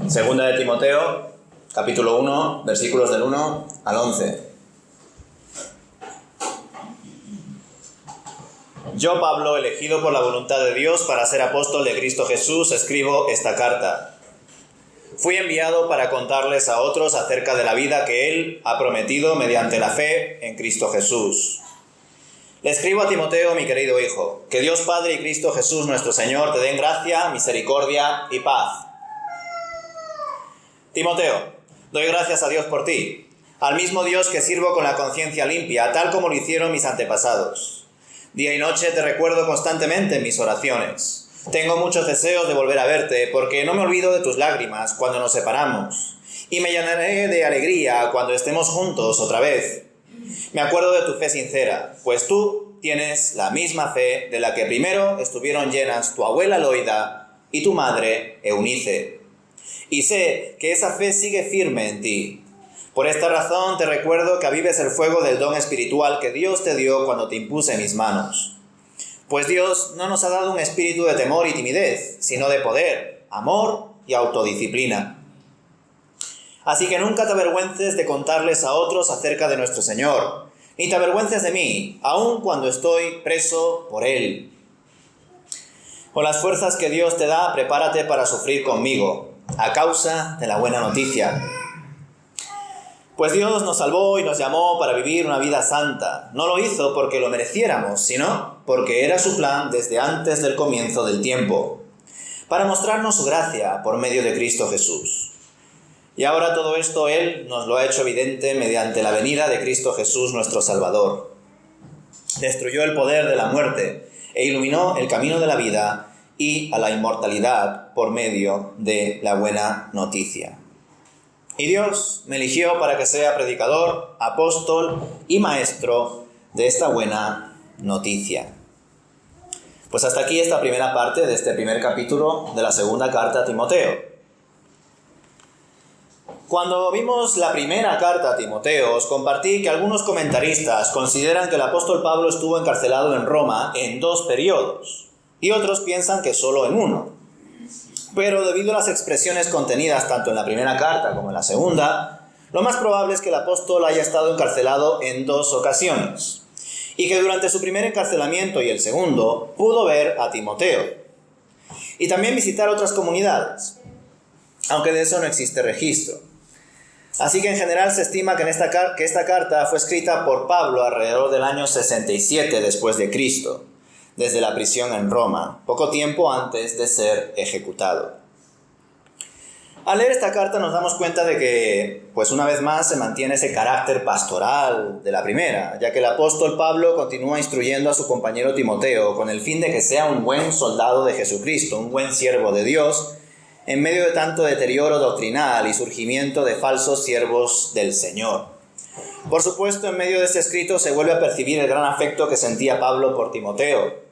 Segunda de Timoteo, capítulo 1, versículos del 1 al 11. Yo, Pablo, elegido por la voluntad de Dios para ser apóstol de Cristo Jesús, escribo esta carta. Fui enviado para contarles a otros acerca de la vida que Él ha prometido mediante la fe en Cristo Jesús. Le escribo a Timoteo, mi querido hijo, que Dios Padre y Cristo Jesús nuestro Señor te den gracia, misericordia y paz. Timoteo, doy gracias a Dios por ti, al mismo Dios que sirvo con la conciencia limpia, tal como lo hicieron mis antepasados. Día y noche te recuerdo constantemente en mis oraciones. Tengo muchos deseos de volver a verte, porque no me olvido de tus lágrimas cuando nos separamos, y me llenaré de alegría cuando estemos juntos otra vez. Me acuerdo de tu fe sincera, pues tú tienes la misma fe de la que primero estuvieron llenas tu abuela Loida y tu madre Eunice. Y sé que esa fe sigue firme en ti. Por esta razón te recuerdo que avives el fuego del don espiritual que Dios te dio cuando te impuse mis manos. Pues Dios no nos ha dado un espíritu de temor y timidez, sino de poder, amor y autodisciplina. Así que nunca te avergüences de contarles a otros acerca de nuestro Señor, ni te avergüences de mí, aun cuando estoy preso por Él. Con las fuerzas que Dios te da, prepárate para sufrir conmigo, a causa de la buena noticia. Pues Dios nos salvó y nos llamó para vivir una vida santa. No lo hizo porque lo mereciéramos, sino porque era su plan desde antes del comienzo del tiempo, para mostrarnos su gracia por medio de Cristo Jesús. Y ahora todo esto Él nos lo ha hecho evidente mediante la venida de Cristo Jesús nuestro Salvador. Destruyó el poder de la muerte e iluminó el camino de la vida y a la inmortalidad por medio de la buena noticia. Y Dios me eligió para que sea predicador, apóstol y maestro de esta buena noticia. Pues hasta aquí esta primera parte de este primer capítulo de la segunda carta a Timoteo. Cuando vimos la primera carta a Timoteo, os compartí que algunos comentaristas consideran que el apóstol Pablo estuvo encarcelado en Roma en 2 periodos, y otros piensan que solo en uno. Pero debido a las expresiones contenidas tanto en la primera carta como en la segunda, lo más probable es que el apóstol haya estado encarcelado en 2 ocasiones, y que durante su primer encarcelamiento y el segundo pudo ver a Timoteo, y también visitar otras comunidades, aunque de eso no existe registro. Así que en general se estima que esta carta fue escrita por Pablo alrededor del año 67 después de Cristo, desde la prisión en Roma, poco tiempo antes de ser ejecutado. Al leer esta carta nos damos cuenta de que, pues una vez más, se mantiene ese carácter pastoral de la primera, ya que el apóstol Pablo continúa instruyendo a su compañero Timoteo con el fin de que sea un buen soldado de Jesucristo, un buen siervo de Dios, en medio de tanto deterioro doctrinal y surgimiento de falsos siervos del Señor. Por supuesto, en medio de este escrito se vuelve a percibir el gran afecto que sentía Pablo por Timoteo.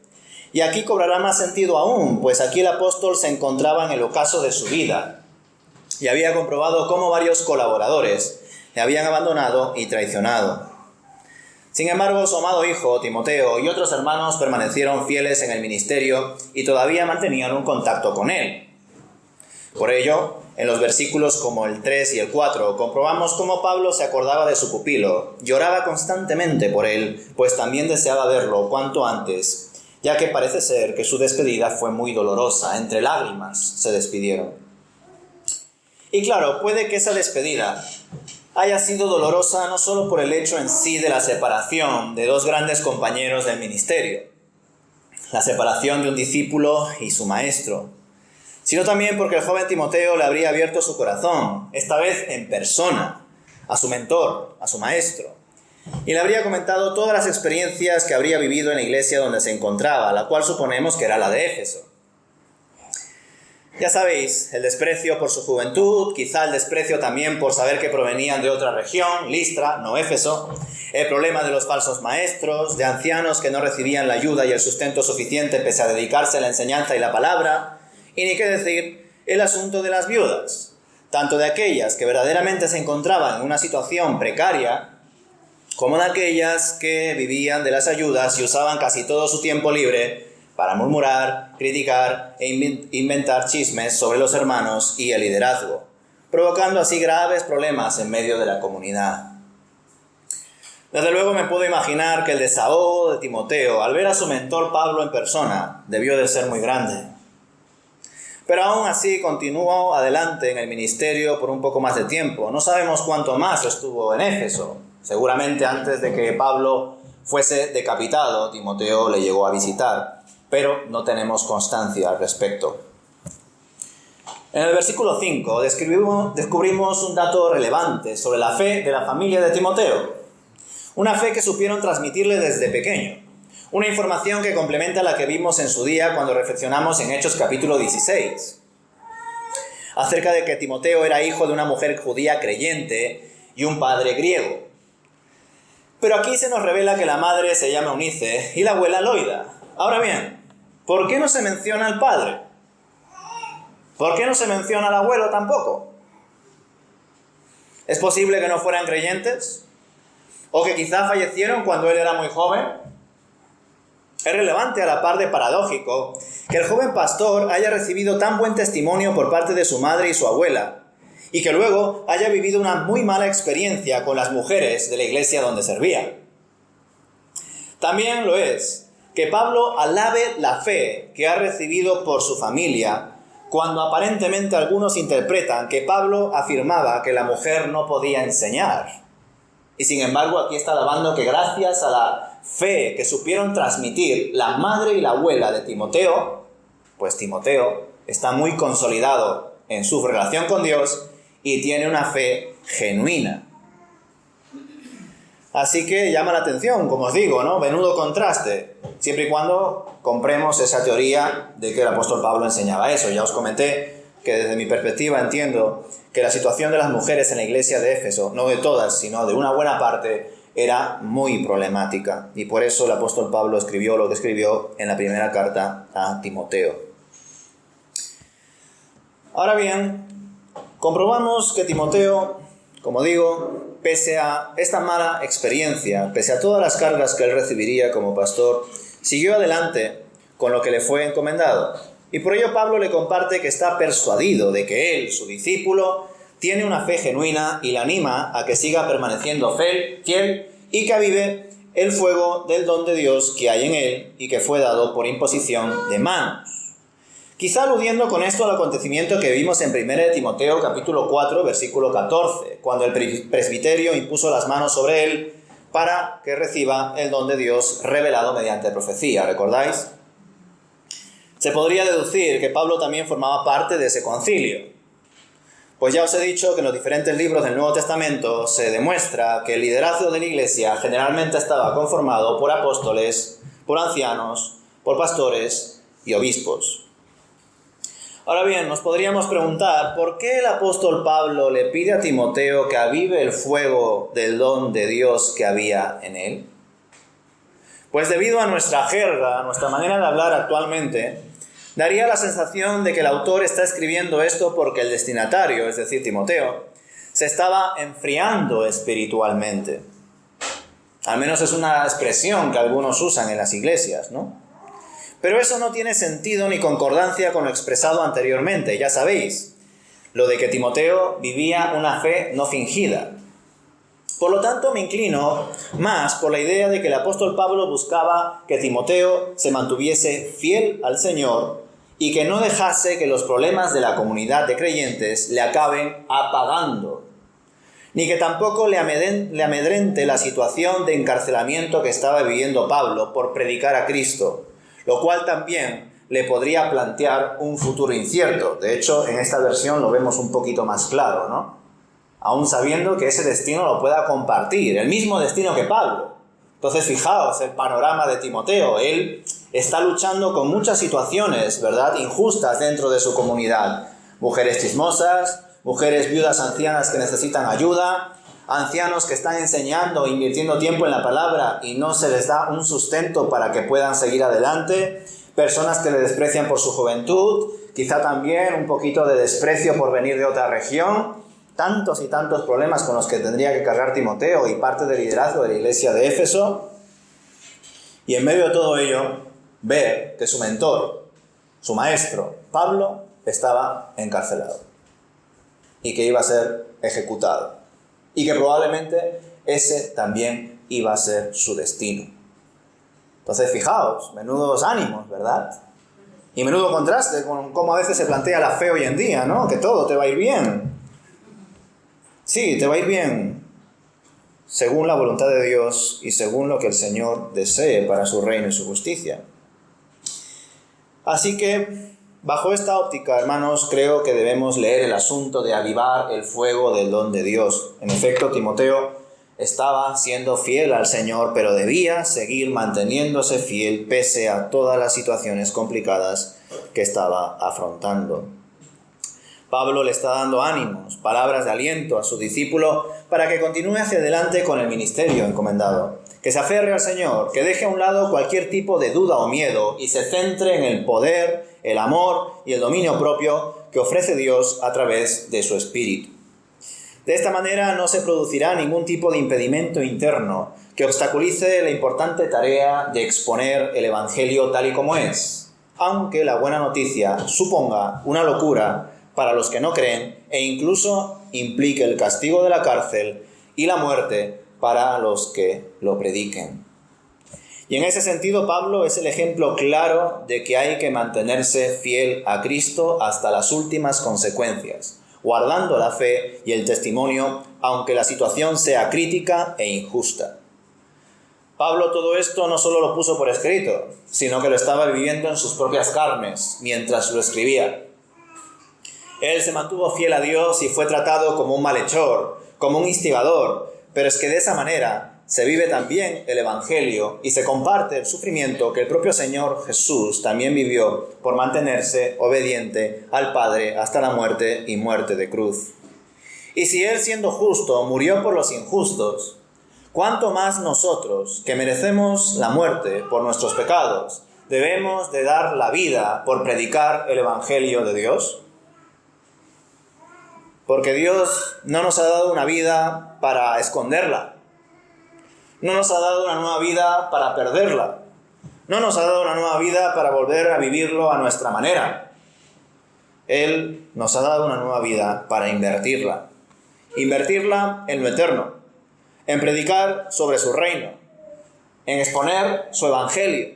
Y aquí cobrará más sentido aún, pues aquí el apóstol se encontraba en el ocaso de su vida y había comprobado cómo varios colaboradores le habían abandonado y traicionado. Sin embargo, su amado hijo, Timoteo, y otros hermanos permanecieron fieles en el ministerio y todavía mantenían un contacto con él. Por ello, en los versículos como el 3 y el 4, comprobamos cómo Pablo se acordaba de su pupilo, lloraba constantemente por él, pues también deseaba verlo cuanto antes, ya que parece ser que su despedida fue muy dolorosa, entre lágrimas se despidieron. Y claro, puede que esa despedida haya sido dolorosa no solo por el hecho en sí de la separación de 2 grandes compañeros del ministerio, la separación de un discípulo y su maestro, sino también porque el joven Timoteo le habría abierto su corazón, esta vez en persona, a su mentor, a su maestro, y le habría comentado todas las experiencias que habría vivido en la iglesia donde se encontraba, la cual suponemos que era la de Éfeso. Ya sabéis, el desprecio por su juventud, quizá el desprecio también por saber que provenían de otra región, Listra, no Éfeso, el problema de los falsos maestros, de ancianos que no recibían la ayuda y el sustento suficiente pese a dedicarse a la enseñanza y la palabra, y ni qué decir el asunto de las viudas, tanto de aquellas que verdaderamente se encontraban en una situación precaria, como de aquellas que vivían de las ayudas y usaban casi todo su tiempo libre para murmurar, criticar e inventar chismes sobre los hermanos y el liderazgo, provocando así graves problemas en medio de la comunidad. Desde luego me puedo imaginar que el desahogo de Timoteo al ver a su mentor Pablo en persona debió de ser muy grande. Pero aún así continuó adelante en el ministerio por un poco más de tiempo. No sabemos cuánto más estuvo en Éfeso. Seguramente antes de que Pablo fuese decapitado, Timoteo le llegó a visitar, pero no tenemos constancia al respecto. En el versículo 5 descubrimos un dato relevante sobre la fe de la familia de Timoteo. Una fe que supieron transmitirle desde pequeño. Una información que complementa la que vimos en su día cuando reflexionamos en Hechos capítulo 16. Acerca de que Timoteo era hijo de una mujer judía creyente y un padre griego. Pero aquí se nos revela que la madre se llama Eunice y la abuela Loida. Ahora bien, ¿por qué no se menciona al padre? ¿Por qué no se menciona al abuelo tampoco? ¿Es posible que no fueran creyentes? ¿O que quizá fallecieron cuando él era muy joven? Es relevante a la par de paradójico que el joven pastor haya recibido tan buen testimonio por parte de su madre y su abuela, y que luego haya vivido una muy mala experiencia con las mujeres de la iglesia donde servía. También lo es que Pablo alabe la fe que ha recibido por su familia, cuando aparentemente algunos interpretan que Pablo afirmaba que la mujer no podía enseñar. Y sin embargo aquí está alabando que gracias a la fe que supieron transmitir la madre y la abuela de Timoteo, pues Timoteo está muy consolidado en su relación con Dios y tiene una fe genuina. Así que llama la atención, como os digo, ¿no? Menudo contraste, siempre y cuando compremos esa teoría de que el apóstol Pablo enseñaba eso. Ya os comenté que desde mi perspectiva entiendo que la situación de las mujeres en la iglesia de Éfeso, no de todas, sino de una buena parte, era muy problemática. Y por eso el apóstol Pablo escribió lo que escribió en la primera carta a Timoteo. Ahora bien, comprobamos que Timoteo, como digo, pese a esta mala experiencia, pese a todas las cargas que él recibiría como pastor, siguió adelante con lo que le fue encomendado. Y por ello Pablo le comparte que está persuadido de que él, su discípulo, tiene una fe genuina y le anima a que siga permaneciendo fiel y que avive el fuego del don de Dios que hay en él y que fue dado por imposición de manos. Quizá aludiendo con esto al acontecimiento que vimos en 1 Timoteo capítulo 4, versículo 14, cuando el presbiterio impuso las manos sobre él para que reciba el don de Dios revelado mediante profecía. ¿Recordáis? Se podría deducir que Pablo también formaba parte de ese concilio. Pues ya os he dicho que en los diferentes libros del Nuevo Testamento se demuestra que el liderazgo de la iglesia generalmente estaba conformado por apóstoles, por ancianos, por pastores y obispos. Ahora bien, nos podríamos preguntar ¿por qué el apóstol Pablo le pide a Timoteo que avive el fuego del don de Dios que había en él? Pues debido a nuestra jerga, a nuestra manera de hablar actualmente, daría la sensación de que el autor está escribiendo esto porque el destinatario, es decir, Timoteo, se estaba enfriando espiritualmente. Al menos es una expresión que algunos usan en las iglesias, ¿no? Pero eso no tiene sentido ni concordancia con lo expresado anteriormente, ya sabéis, lo de que Timoteo vivía una fe no fingida. Por lo tanto, me inclino más por la idea de que el apóstol Pablo buscaba que Timoteo se mantuviese fiel al Señor y que no dejase que los problemas de la comunidad de creyentes le acaben apagando, ni que tampoco le amedrente la situación de encarcelamiento que estaba viviendo Pablo por predicar a Cristo, lo cual también le podría plantear un futuro incierto. De hecho, en esta versión lo vemos un poquito más claro, ¿no? Aún sabiendo que ese destino lo pueda compartir, el mismo destino que Pablo. Entonces, fijaos el panorama de Timoteo. Él está luchando con muchas situaciones, ¿verdad?, injustas dentro de su comunidad. Mujeres chismosas, mujeres viudas ancianas que necesitan ayuda, ancianos que están enseñando, invirtiendo tiempo en la palabra y no se les da un sustento para que puedan seguir adelante, personas que le desprecian por su juventud, quizá también un poquito de desprecio por venir de otra región. Tantos y tantos problemas con los que tendría que cargar Timoteo y parte del liderazgo de la iglesia de Éfeso. Y en medio de todo ello, ver que su mentor, su maestro, Pablo, estaba encarcelado y que iba a ser ejecutado y que probablemente ese también iba a ser su destino. Entonces, fijaos, menudos ánimos, ¿verdad? Y menudo contraste con cómo a veces se plantea la fe hoy en día, ¿no? Que todo te va a ir bien. Sí, te va a ir bien según la voluntad de Dios y según lo que el Señor desee para su reino y su justicia. Así que, bajo esta óptica, hermanos, creo que debemos leer el asunto de avivar el fuego del don de Dios. En efecto, Timoteo estaba siendo fiel al Señor, pero debía seguir manteniéndose fiel pese a todas las situaciones complicadas que estaba afrontando. Pablo le está dando ánimos, palabras de aliento a su discípulo para que continúe hacia adelante con el ministerio encomendado, que se aferre al Señor, que deje a un lado cualquier tipo de duda o miedo y se centre en el poder, el amor y el dominio propio que ofrece Dios a través de su Espíritu. De esta manera no se producirá ningún tipo de impedimento interno que obstaculice la importante tarea de exponer el Evangelio tal y como es, aunque la buena noticia suponga una locura para los que no creen e incluso implique el castigo de la cárcel y la muerte para los que lo prediquen. Y en ese sentido, Pablo es el ejemplo claro de que hay que mantenerse fiel a Cristo hasta las últimas consecuencias, guardando la fe y el testimonio, aunque la situación sea crítica e injusta. Pablo todo esto no solo lo puso por escrito, sino que lo estaba viviendo en sus propias carnes mientras lo escribía. Él se mantuvo fiel a Dios y fue tratado como un malhechor, como un instigador, pero es que de esa manera se vive también el Evangelio y se comparte el sufrimiento que el propio Señor Jesús también vivió por mantenerse obediente al Padre hasta la muerte y muerte de cruz. Y si Él, siendo justo, murió por los injustos, ¿cuánto más nosotros, que merecemos la muerte por nuestros pecados, debemos de dar la vida por predicar el Evangelio de Dios? Porque Dios no nos ha dado una vida para esconderla. No nos ha dado una nueva vida para perderla. No nos ha dado una nueva vida para volver a vivirlo a nuestra manera. Él nos ha dado una nueva vida para invertirla. Invertirla en lo eterno, en predicar sobre su reino, en exponer su evangelio.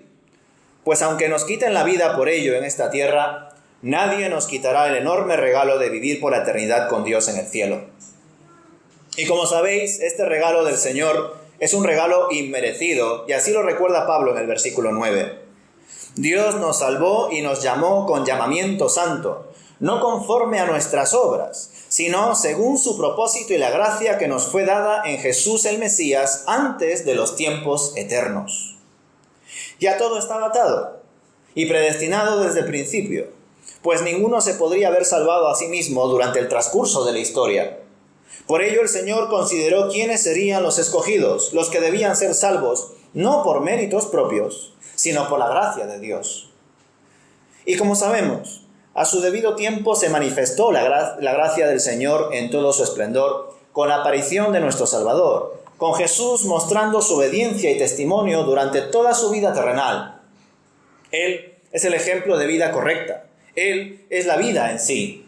Pues aunque nos quiten la vida por ello en esta tierra, nadie nos quitará el enorme regalo de vivir por la eternidad con Dios en el cielo. Y como sabéis, este regalo del Señor es un regalo inmerecido, y así lo recuerda Pablo en el versículo 9. Dios nos salvó y nos llamó con llamamiento santo, no conforme a nuestras obras, sino según su propósito y la gracia que nos fue dada en Jesús el Mesías antes de los tiempos eternos. Ya todo estaba atado y predestinado desde el principio, pues ninguno se podría haber salvado a sí mismo durante el transcurso de la historia. Por ello el Señor consideró quiénes serían los escogidos, los que debían ser salvos, no por méritos propios, sino por la gracia de Dios. Y como sabemos, a su debido tiempo se manifestó la gracia del Señor en todo su esplendor, con la aparición de nuestro Salvador, con Jesús mostrando su obediencia y testimonio durante toda su vida terrenal. Él es el ejemplo de vida correcta. Él es la vida en sí.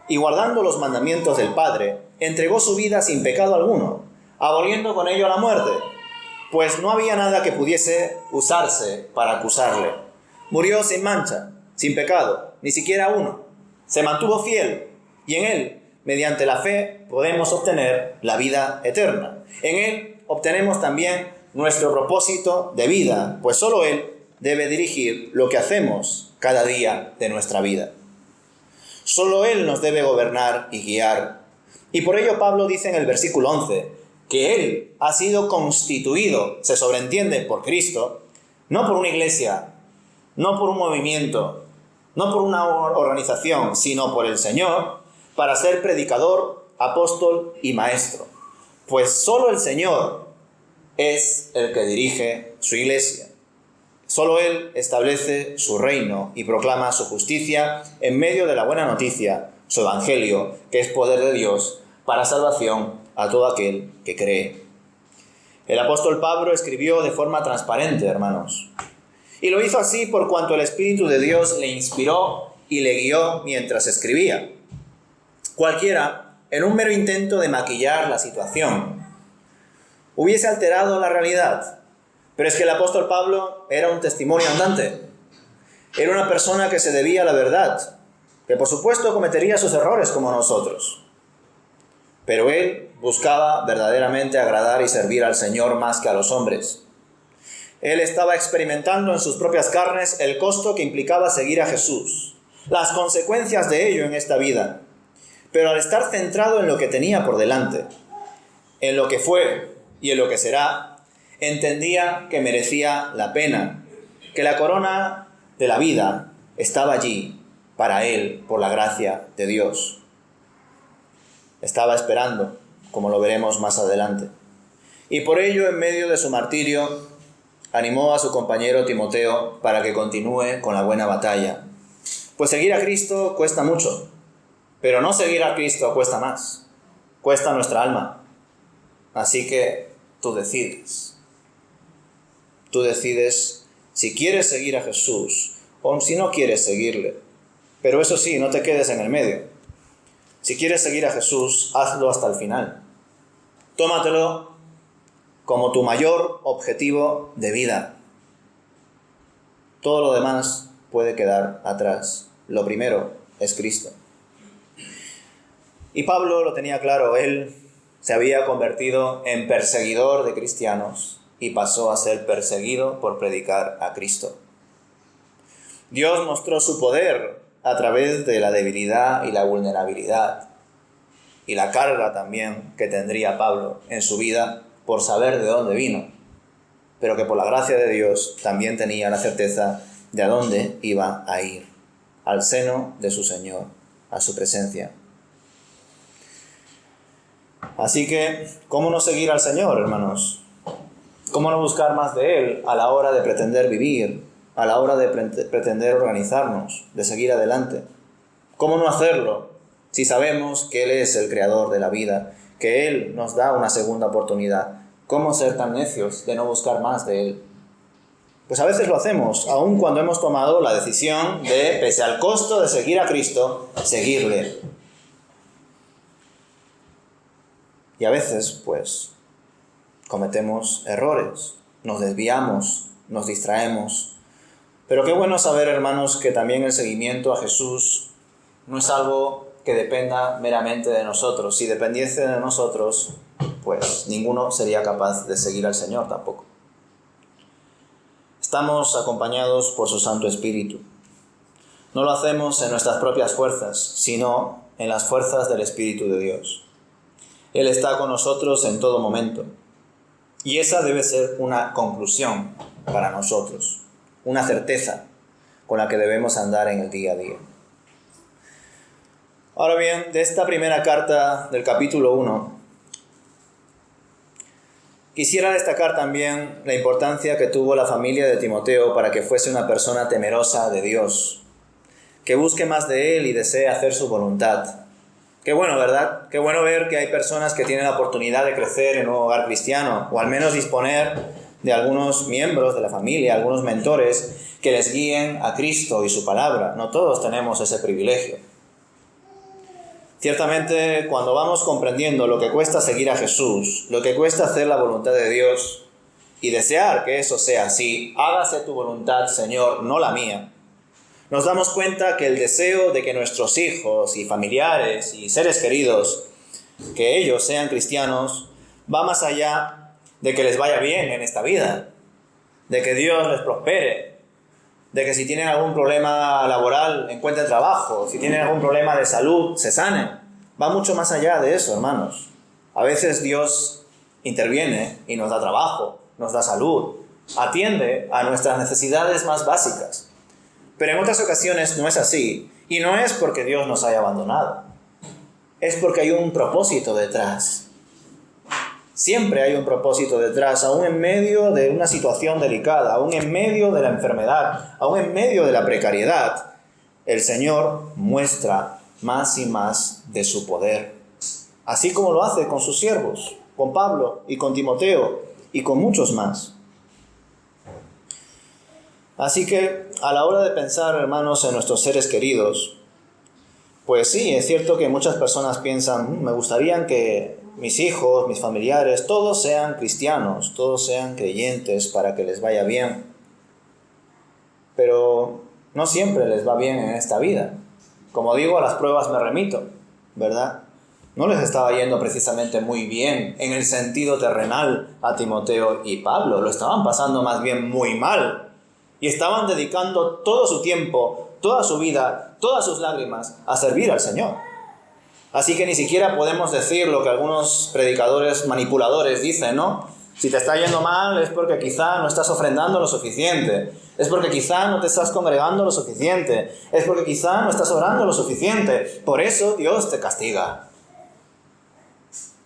Y guardando los mandamientos del Padre, entregó su vida sin pecado alguno, aboliendo con ello la muerte, pues no había nada que pudiese usarse para acusarle. Murió sin mancha, sin pecado, ni siquiera uno. Se mantuvo fiel, y en Él, mediante la fe, podemos obtener la vida eterna. En Él obtenemos también nuestro propósito de vida, pues solo Él debe dirigir lo que hacemos cada día de nuestra vida. Solo Él nos debe gobernar y guiar. Y por ello Pablo dice en el versículo 11 que Él ha sido constituido, se sobreentiende, por Cristo, no por una iglesia, no por un movimiento, no por una organización, sino por el Señor, para ser predicador, apóstol y maestro. Pues solo el Señor es el que dirige su iglesia. Solo Él establece su reino y proclama su justicia en medio de la buena noticia, su evangelio, que es poder de Dios para salvación a todo aquel que cree. El apóstol Pablo escribió de forma transparente, hermanos, Y lo hizo así por cuanto el Espíritu de Dios le inspiró y le guió mientras escribía. Cualquiera, en un mero intento de maquillar la situación, hubiese alterado la realidad. Pero es que el apóstol Pablo era un testimonio andante. Era una persona que se debía a la verdad, que por supuesto cometería sus errores como nosotros. Pero él buscaba verdaderamente agradar y servir al Señor más que a los hombres. Él estaba experimentando en sus propias carnes el costo que implicaba seguir a Jesús, las consecuencias de ello en esta vida. Pero al estar centrado en lo que tenía por delante, en lo que fue y en lo que será, entendía que merecía la pena, que la corona de la vida estaba allí para él por la gracia de Dios. Estaba esperando, como lo veremos más adelante. Y por ello, en medio de su martirio, animó a su compañero Timoteo para que continúe con la buena batalla. Pues seguir a Cristo cuesta mucho, pero no seguir a Cristo cuesta más. Cuesta nuestra alma. Así que tú decides. Tú decides si quieres seguir a Jesús o si no quieres seguirle. Pero eso sí, no te quedes en el medio. Si quieres seguir a Jesús, hazlo hasta el final. Tómatelo como tu mayor objetivo de vida. Todo lo demás puede quedar atrás. Lo primero es Cristo. Y Pablo lo tenía claro. Él se había convertido en perseguidor de cristianos y pasó a ser perseguido por predicar a Cristo. Dios mostró su poder a través de la debilidad y la vulnerabilidad y la carga también que tendría Pablo en su vida por saber de dónde vino, pero que por la gracia de Dios también tenía la certeza de a dónde iba a ir, al seno de su Señor, a su presencia. Así que, ¿cómo no seguir al Señor, hermanos? ¿Cómo no buscar más de Él a la hora de pretender vivir, a la hora de pretender organizarnos, de seguir adelante? ¿Cómo no hacerlo si sabemos que Él es el creador de la vida, que Él nos da una segunda oportunidad? ¿Cómo ser tan necios de no buscar más de Él? Pues a veces lo hacemos, aun cuando hemos tomado la decisión de, pese al costo de seguir a Cristo, seguirle. Y a veces, pues, cometemos errores, nos desviamos, nos distraemos. Pero qué bueno saber, hermanos, que también el seguimiento a Jesús no es algo que dependa meramente de nosotros. Si dependiese de nosotros, pues ninguno sería capaz de seguir al Señor tampoco. Estamos acompañados por su Santo Espíritu. No lo hacemos en nuestras propias fuerzas, sino en las fuerzas del Espíritu de Dios. Él está con nosotros en todo momento. Y esa debe ser una conclusión para nosotros, una certeza con la que debemos andar en el día a día. Ahora bien, de esta primera carta del capítulo 1, quisiera destacar también la importancia que tuvo la familia de Timoteo para que fuese una persona temerosa de Dios, que busque más de Él y desee hacer su voluntad. Qué bueno, ¿verdad? Qué bueno ver que hay personas que tienen la oportunidad de crecer en un hogar cristiano, o al menos disponer de algunos miembros de la familia, algunos mentores que les guíen a Cristo y su palabra. No todos tenemos ese privilegio. Ciertamente, cuando vamos comprendiendo lo que cuesta seguir a Jesús, lo que cuesta hacer la voluntad de Dios y desear que eso sea así, hágase tu voluntad, Señor, no la mía, nos damos cuenta que el deseo de que nuestros hijos y familiares y seres queridos, que ellos sean cristianos, va más allá de que les vaya bien en esta vida, de que Dios les prospere, de que si tienen algún problema laboral encuentren trabajo, si tienen algún problema de salud se sanen. Va mucho más allá de eso, hermanos. A veces Dios interviene y nos da trabajo, nos da salud, atiende a nuestras necesidades más básicas. Pero en otras ocasiones no es así, y no es porque Dios nos haya abandonado, es porque hay un propósito detrás. Siempre hay un propósito detrás, aún en medio de una situación delicada, aún en medio de la enfermedad, aún en medio de la precariedad. El Señor muestra más y más de su poder, así como lo hace con sus siervos, con Pablo y con Timoteo y con muchos más. Así que a la hora de pensar, hermanos, en nuestros seres queridos, pues sí, es cierto que muchas personas piensan, me gustaría que mis hijos, mis familiares, todos sean cristianos, todos sean creyentes para que les vaya bien. Pero no siempre les va bien en esta vida. Como digo, a las pruebas me remito, ¿verdad? No les estaba yendo precisamente muy bien en el sentido terrenal a Timoteo y Pablo, lo estaban pasando más bien muy mal. Y estaban dedicando todo su tiempo, toda su vida, todas sus lágrimas a servir al Señor. Así que ni siquiera podemos decir lo que algunos predicadores manipuladores dicen, ¿no? Si te está yendo mal es porque quizá no estás ofrendando lo suficiente, es porque quizá no te estás congregando lo suficiente, es porque quizá no estás orando lo suficiente, por eso Dios te castiga.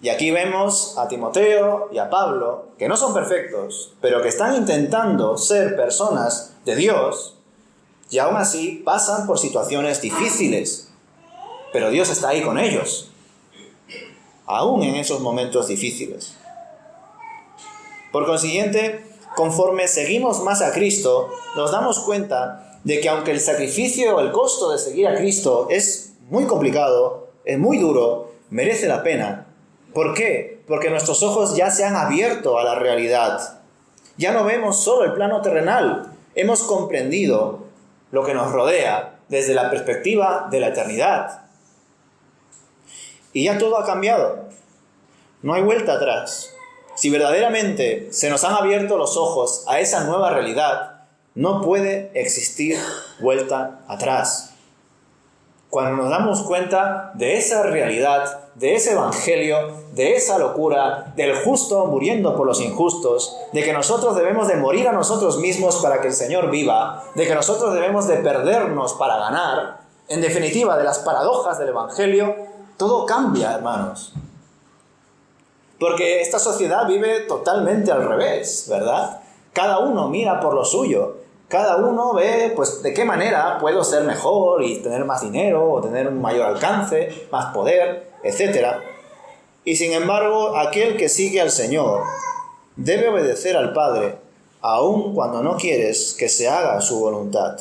Y aquí vemos a Timoteo y a Pablo, que no son perfectos, pero que están intentando ser personas de Dios, y aún así pasan por situaciones difíciles. Pero Dios está ahí con ellos, aún en esos momentos difíciles. Por consiguiente, conforme seguimos más a Cristo, nos damos cuenta de que aunque el sacrificio o el costo de seguir a Cristo es muy complicado, es muy duro, merece la pena. ¿Por qué? Porque nuestros ojos ya se han abierto a la realidad. Ya no vemos solo el plano terrenal, hemos comprendido lo que nos rodea desde la perspectiva de la eternidad. Y ya todo ha cambiado. No hay vuelta atrás. Si verdaderamente se nos han abierto los ojos a esa nueva realidad, no puede existir vuelta atrás. Cuando nos damos cuenta de esa realidad, de ese evangelio, de esa locura, del justo muriendo por los injustos, de que nosotros debemos de morir a nosotros mismos para que el Señor viva, de que nosotros debemos de perdernos para ganar, en definitiva, de las paradojas del evangelio, todo cambia, hermanos. Porque esta sociedad vive totalmente al revés, ¿verdad? Cada uno mira por lo suyo. Cada uno ve, pues, de qué manera puedo ser mejor y tener más dinero o tener un mayor alcance, más poder, etc. Y sin embargo, aquel que sigue al Señor debe obedecer al Padre, aun cuando no quieres que se haga su voluntad.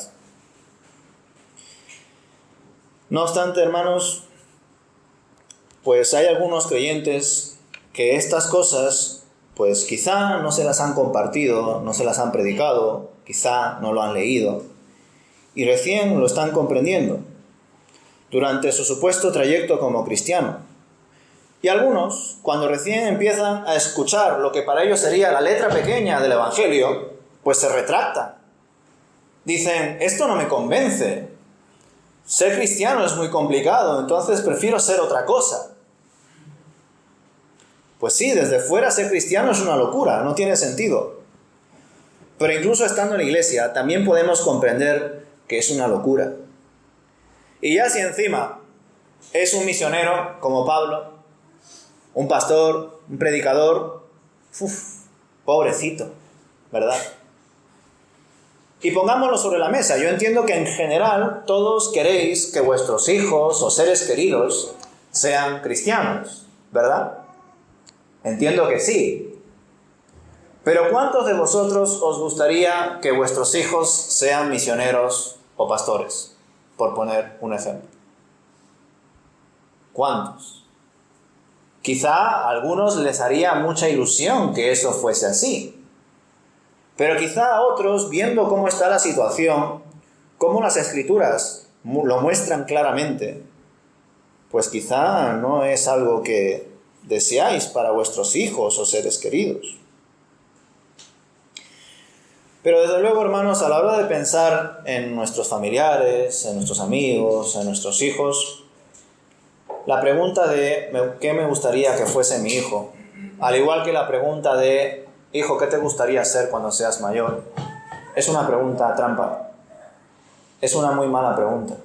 No obstante, hermanos, pues hay algunos creyentes que estas cosas, pues quizá no se las han compartido, no se las han predicado, quizá no lo han leído, y recién lo están comprendiendo durante su supuesto trayecto como cristiano. Y algunos, cuando recién empiezan a escuchar lo que para ellos sería la letra pequeña del Evangelio, pues se retractan. Dicen, esto no me convence. Ser cristiano es muy complicado, entonces prefiero ser otra cosa. Pues sí, desde fuera ser cristiano es una locura, no tiene sentido. Pero incluso estando en la iglesia, también podemos comprender que es una locura. Y ya si encima es un misionero como Pablo, un pastor, un predicador, pobrecito, ¿verdad? Y pongámoslo sobre la mesa. Yo entiendo que en general todos queréis que vuestros hijos o seres queridos sean cristianos, ¿verdad? Entiendo que sí. Pero ¿cuántos de vosotros os gustaría que vuestros hijos sean misioneros o pastores? Por poner un ejemplo. ¿Cuántos? Quizá a algunos les haría mucha ilusión que eso fuese así. Pero quizá a otros, viendo cómo está la situación, cómo las Escrituras lo muestran claramente, pues quizá no es algo que deseáis para vuestros hijos o seres queridos. Pero desde luego, hermanos, a la hora de pensar en nuestros familiares, en nuestros amigos, en nuestros hijos, la pregunta de ¿qué me gustaría que fuese mi hijo? Al igual que la pregunta de hijo, ¿qué te gustaría ser cuando seas mayor? Es una pregunta trampa. Es una muy mala pregunta.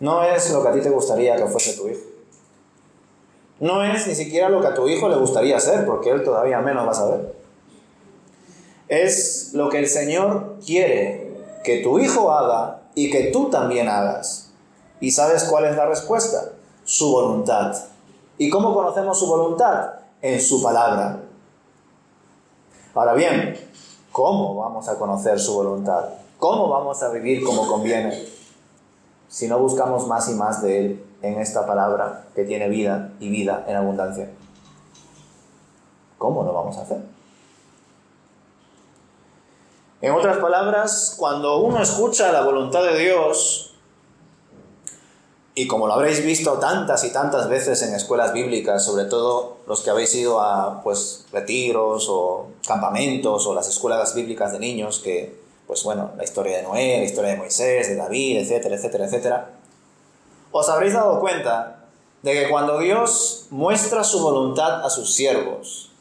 No es lo que a ti te gustaría que fuese tu hijo. No es ni siquiera lo que a tu hijo le gustaría ser, porque él todavía menos va a saber. Es lo que el Señor quiere que tu hijo haga y que tú también hagas. ¿Y sabes cuál es la respuesta? Su voluntad. ¿Y cómo conocemos su voluntad? En su palabra. Ahora bien, ¿cómo vamos a conocer su voluntad? ¿Cómo vamos a vivir como conviene si no buscamos más y más de Él en esta palabra que tiene vida y vida en abundancia? ¿Cómo lo vamos a hacer? En otras palabras, cuando uno escucha la voluntad de Dios, y como lo habréis visto tantas y tantas veces en escuelas bíblicas, sobre todo los que habéis ido a retiros o campamentos o las escuelas bíblicas de niños, que, la historia de Noé, la historia de Moisés, de David, etcétera, etcétera, etcétera, os habréis dado cuenta de que cuando Dios muestra su voluntad a sus siervos,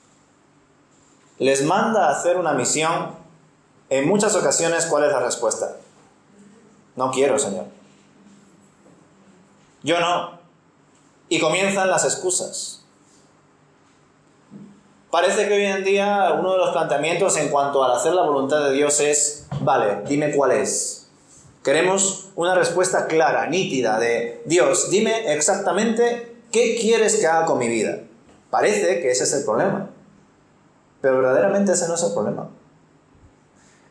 les manda a hacer una misión, en muchas ocasiones, ¿cuál es la respuesta? No quiero, Señor. Yo no. Y comienzan las excusas. Parece que hoy en día uno de los planteamientos en cuanto al hacer la voluntad de Dios es, vale, dime cuál es. Queremos una respuesta clara, nítida de Dios, dime exactamente qué quieres que haga con mi vida. Parece que ese es el problema. Pero verdaderamente ese no es el problema.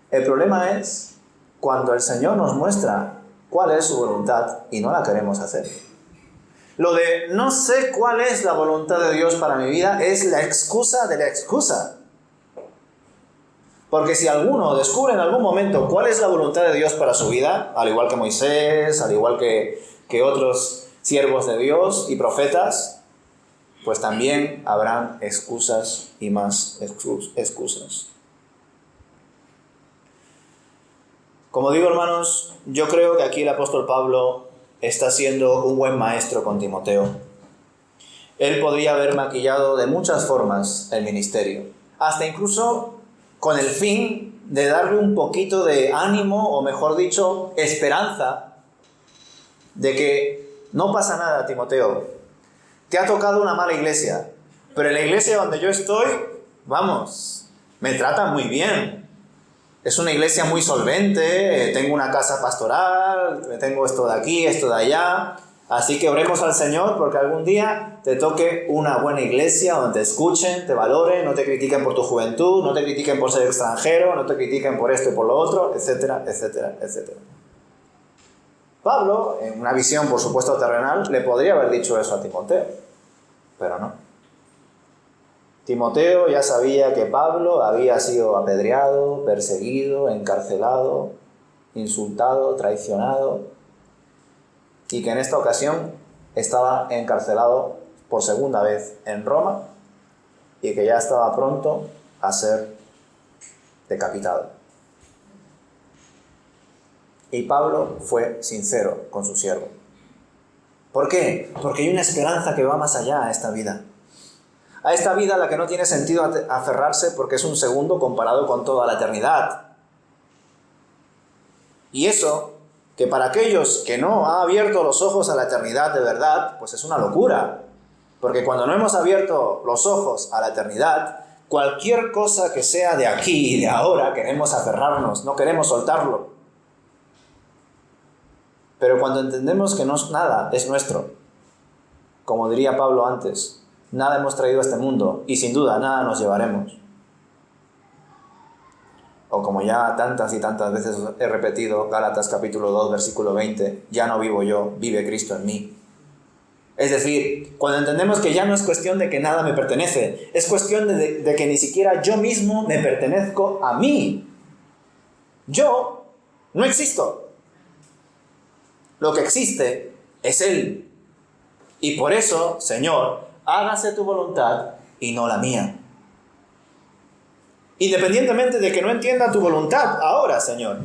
El problema es cuando el Señor nos muestra cuál es su voluntad y no la queremos hacer. Lo de no sé cuál es la voluntad de Dios para mi vida es la excusa de la excusa. Porque si alguno descubre en algún momento cuál es la voluntad de Dios para su vida, al igual que Moisés, al igual que otros siervos de Dios y profetas, pues también habrán excusas y más excusas. Como digo, hermanos, yo creo que aquí el apóstol Pablo está siendo un buen maestro con Timoteo. Él podría haber maquillado de muchas formas el ministerio, hasta incluso con el fin de darle un poquito de ánimo, o mejor dicho, esperanza, de que no pasa nada, Timoteo. Te ha tocado una mala iglesia, pero en la iglesia donde yo estoy, me tratan muy bien. Es una iglesia muy solvente, tengo una casa pastoral, tengo esto de aquí, esto de allá. Así que oremos al Señor porque algún día te toque una buena iglesia donde te escuchen, te valoren, no te critiquen por tu juventud, no te critiquen por ser extranjero, no te critiquen por esto y por lo otro, etcétera, etcétera, etcétera. Pablo, en una visión por supuesto terrenal, le podría haber dicho eso a Timoteo, pero no. Timoteo ya sabía que Pablo había sido apedreado, perseguido, encarcelado, insultado, traicionado, y que en esta ocasión estaba encarcelado por segunda vez en Roma y que ya estaba pronto a ser decapitado. Y Pablo fue sincero con su siervo. ¿Por qué? Porque hay una esperanza que va más allá a esta vida. A esta vida a la que no tiene sentido aferrarse porque es un segundo comparado con toda la eternidad. Y eso, que para aquellos que no han abierto los ojos a la eternidad de verdad, pues es una locura. Porque cuando no hemos abierto los ojos a la eternidad, cualquier cosa que sea de aquí y de ahora queremos aferrarnos, no queremos soltarlo. Pero cuando entendemos que nada es nuestro, como diría Pablo antes, nada hemos traído a este mundo y sin duda nada nos llevaremos. O como ya tantas y tantas veces he repetido, Gálatas capítulo 2, versículo 20, ya no vivo yo, vive Cristo en mí. Es decir, cuando entendemos que ya no es cuestión de que nada me pertenece, es cuestión de que ni siquiera yo mismo me pertenezco a mí. Yo no existo. Lo que existe es Él. Y por eso, Señor, hágase tu voluntad y no la mía. Independientemente de que no entienda tu voluntad ahora, Señor.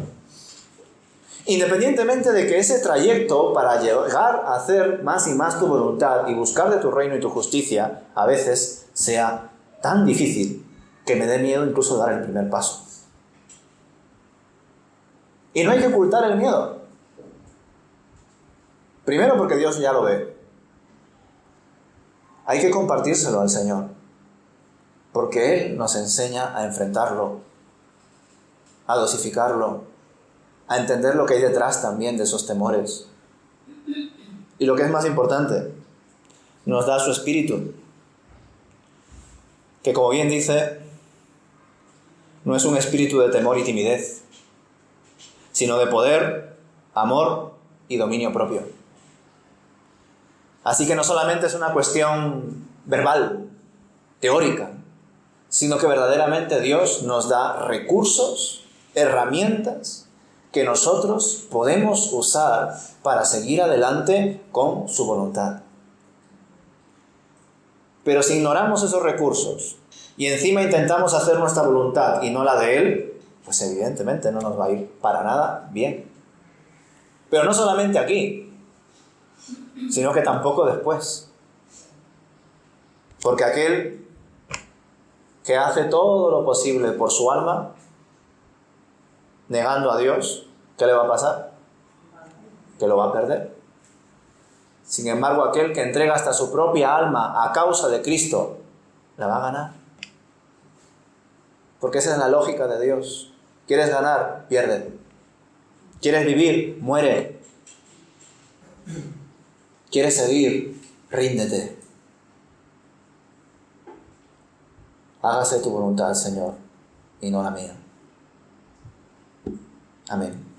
Independientemente de que ese trayecto para llegar a hacer más y más tu voluntad y buscar de tu reino y tu justicia a veces sea tan difícil que me dé miedo incluso dar el primer paso. Y no hay que ocultar el miedo. Primero porque Dios ya lo ve. Hay que compartírselo al Señor, porque Él nos enseña a enfrentarlo, a dosificarlo, a entender lo que hay detrás también de esos temores. Y lo que es más importante, nos da su espíritu, que como bien dice, no es un espíritu de temor y timidez, sino de poder, amor y dominio propio. Así que no solamente es una cuestión verbal, teórica, sino que verdaderamente Dios nos da recursos, herramientas que nosotros podemos usar para seguir adelante con su voluntad. Pero si ignoramos esos recursos y encima intentamos hacer nuestra voluntad y no la de Él, pues evidentemente no nos va a ir para nada bien. Pero no solamente aquí, sino que tampoco después. Porque aquel que hace todo lo posible por su alma, negando a Dios, ¿qué le va a pasar? Que lo va a perder. Sin embargo, aquel que entrega hasta su propia alma a causa de Cristo, la va a ganar. Porque esa es la lógica de Dios. ¿Quieres ganar? Pierde. ¿Quieres vivir? Muere. ¿Quieres seguir? Ríndete. Hágase tu voluntad, Señor, y no la mía. Amén.